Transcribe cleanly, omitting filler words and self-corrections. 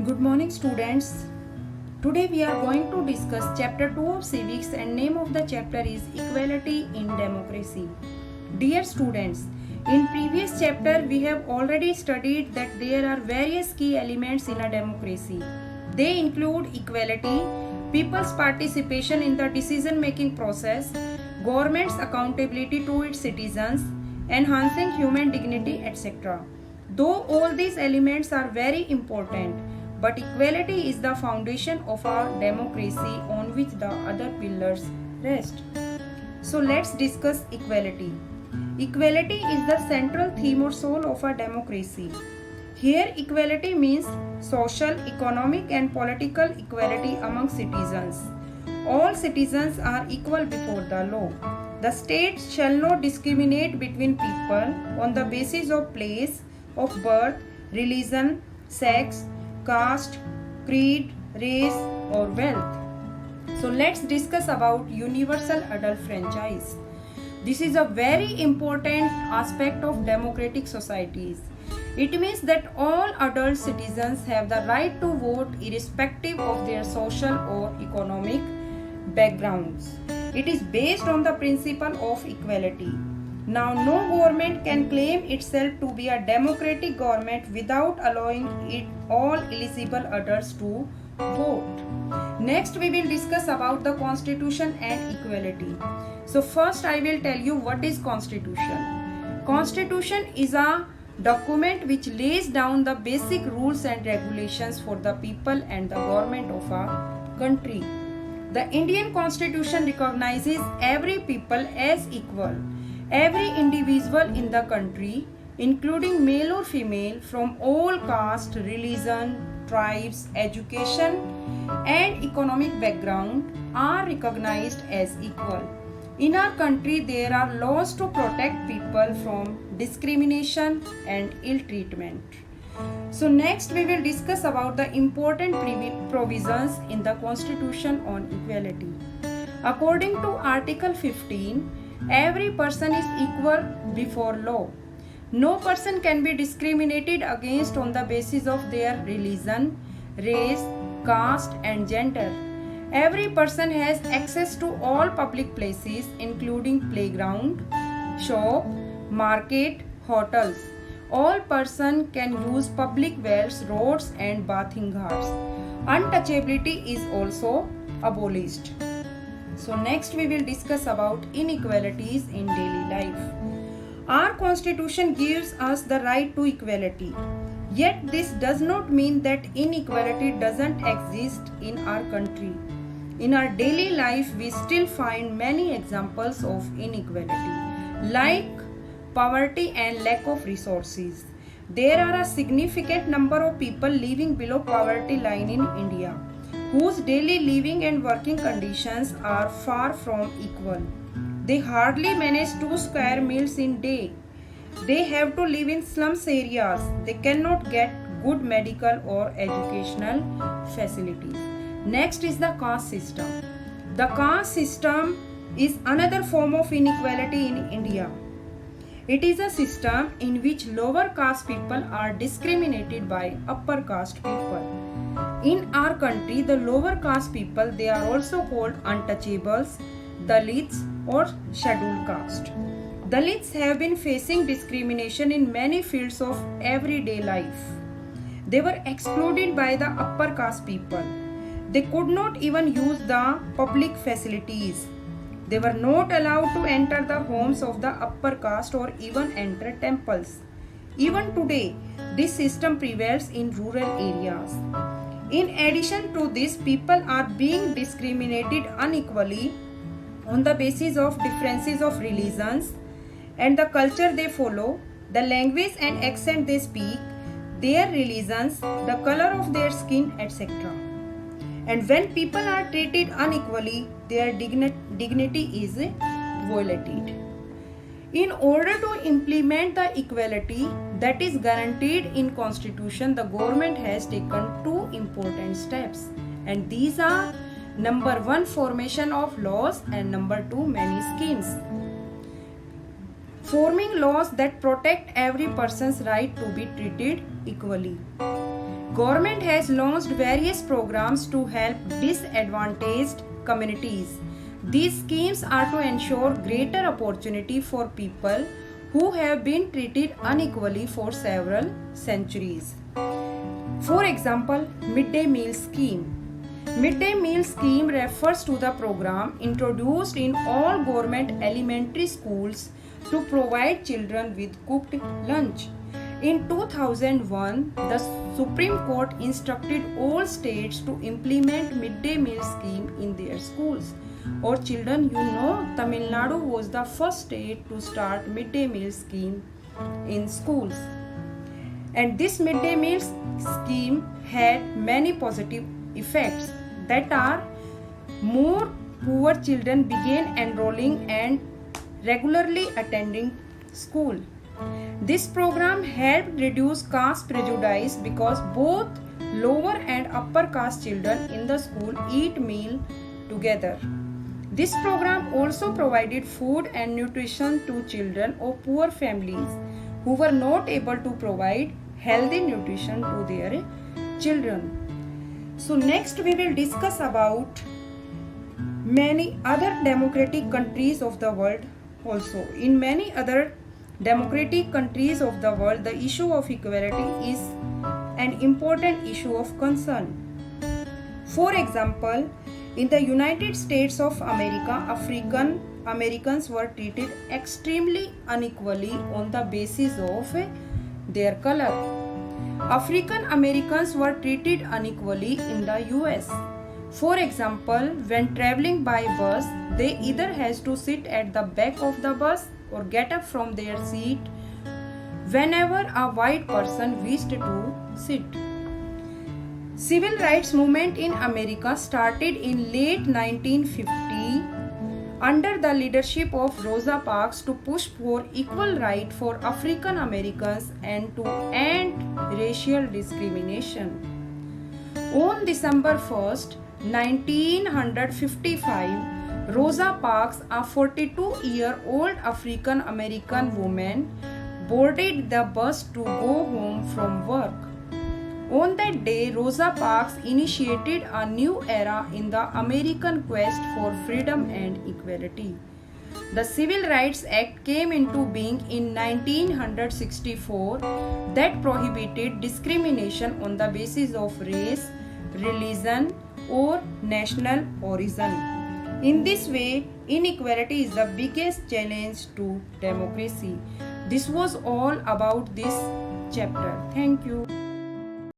Good morning, students. Today we are going to discuss chapter 2 of civics, and name of the chapter is equality in democracy. Dear students, in previous chapter we have already studied that there are various key elements in a democracy. They include equality, people's participation in the decision making process, government's accountability to its citizens, enhancing human dignity, etc. Though all these elements are very important, but equality is the foundation of our democracy on which the other pillars rest. So let's discuss equality. Equality is the central theme or soul of a democracy. Here, equality means social, economic, and political equality among citizens. All citizens are equal before the law. The state shall not discriminate between people on the basis of place of birth, religion, sex, caste, creed, race, or wealth. So let's discuss about universal adult franchise. This is a very important aspect of democratic societies. It means that all adult citizens have the right to vote irrespective of their social or economic backgrounds. It is based on the principle of equality. Now, no government can claim itself to be a democratic government without allowing all eligible adults to vote. Next, we will discuss about the constitution and equality. So, first I will tell you what is constitution. Constitution is a document which lays down the basic rules and regulations for the people and the government of a country. The Indian Constitution recognizes every people as equal. Every individual in the country, including male or female, from all caste, religion, tribes, education, and economic background, are recognized as equal. In our country, there are laws to protect people from discrimination and ill treatment. So next we will discuss about the important provisions in the Constitution on equality. According to Article 15, every person is equal before law. No person can be discriminated against on the basis of their religion, race, caste, and gender. Every person has access to all public places, including playground, shop, market, hotels. All person can use public wells, roads, and bathing ghats. Untouchability is also abolished. So next we will discuss about inequalities in daily life. Our constitution gives us the right to equality. Yet this does not mean that inequality doesn't exist in our country. In our daily life we still find many examples of inequality, like poverty and lack of resources. There are a significant number of people living below poverty line in India, whose daily living and working conditions are far from equal. They hardly manage 2 square meals in a day. They have to live in slums areas. They cannot get good medical or educational facilities. Next is the caste system. The caste system is another form of inequality in India. It is a system in which lower caste people are discriminated by upper caste people. In our country, the lower caste people, they are also called untouchables, Dalits, or scheduled caste. Dalits have been facing discrimination in many fields of everyday life. They were excluded by the upper caste people. They could not even use the public facilities. They were not allowed to enter the homes of the upper caste or even enter temples. Even today, this system prevails in rural areas. In addition to this, people are being discriminated unequally on the basis of differences of religions and the culture they follow, the language and accent they speak, their religions, the color of their skin, etc. And when people are treated unequally, their dignity is violated. In order to implement the equality that is guaranteed in Constitution, the government has taken 2 important steps, and these are number 1, formation of laws, and number 2, many schemes. Forming laws that protect every person's right to be treated equally. Government has launched various programs to help disadvantaged communities. These schemes are to ensure greater opportunity for people who have been treated unequally for several centuries. For example, Midday Meal Scheme. Midday Meal Scheme refers to the program introduced in all government elementary schools to provide children with cooked lunch. In 2001, the Supreme Court instructed all states to implement midday meal scheme in their schools. Or children, you know, Tamil Nadu was the first state to start midday meal scheme in schools. And this midday meal scheme had many positive effects, that are more poor children began enrolling and regularly attending school. This program helped reduce caste prejudice because both lower and upper caste children in the school eat meal together. This program also provided food and nutrition to children of poor families who were not able to provide healthy nutrition to their children. So next we will discuss about many other democratic countries of the world also. In many other democratic countries of the world, the issue of equality is an important issue of concern. For example, in the United States of America, African Americans were treated extremely unequally on the basis of their color. African Americans were treated unequally in the US. For example, when traveling by bus, they either has to sit at the back of the bus or get up from their seat whenever a white person wished to sit. Civil rights movement in America started in late 1950 under the leadership of Rosa Parks to push for equal right for African Americans and to end racial discrimination. On December 1st, 1955, Rosa Parks, a 42-year-old African American woman, boarded the bus to go home from work. On that day, Rosa Parks initiated a new era in the American quest for freedom and equality. The Civil Rights Act came into being in 1964 that prohibited discrimination on the basis of race, religion, or national origin. In this way, inequality is the biggest challenge to democracy. This was all about this chapter. Thank you.